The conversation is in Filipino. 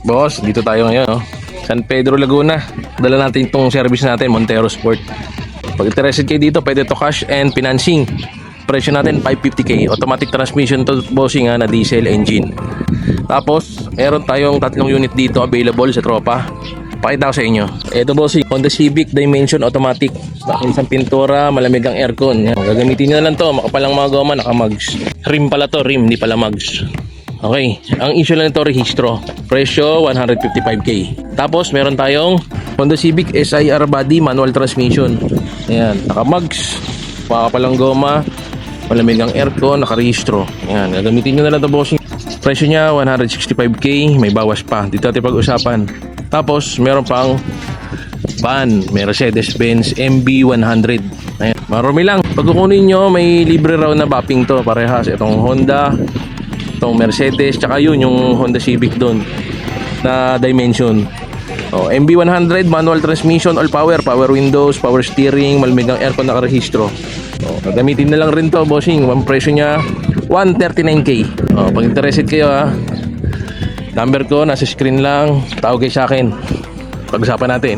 Boss, dito tayo ngayon, oh. San Pedro, Laguna. Dala natin itong service natin, Montero Sport. Pag interested kayo dito, pwede to cash and financing. Presyo natin 550k. Automatic transmission to, bossing, na diesel engine. Tapos, meron tayong 3 unit dito available sa tropa. Pakita ko sa inyo. Ito, bossing, Honda Civic Dimension Automatic. Isang pintura, malamig ang aircon. Yan. Gagamitin nyo na lang to. Makapalang mga goma, naka-mugs. Rim pala to, rim, hindi pala mugs. Okay, ang issue lang nito rehistro. Presyo 155k. Tapos meron tayong Honda Civic SIR body manual transmission. Ayan, naka-mugs, papalang goma, malamig ang aircon, naka-rehistro. Ayan, gagamitin nyo na lang ito, bossing. Presyo niya 165k, may bawas pa. Dito natin pag-usapan. Tapos meron pang van, Mercedes-Benz MB100. Ayan, marami lang. Pag kukunin nyo, may libre raw na mapping to. Parehas, itong Honda, itong Mercedes, tsaka yun yung Honda Civic doon na Dimension. MB100 manual transmission, all power, power windows, power steering, malamig ang aircon, nakarehistro. Gagamitin na lang rin to, bossing. Ang presyo niya 139k. Pag interested kayo, number ko nasa screen lang, tawag kayo sa akin, pag-usapan natin.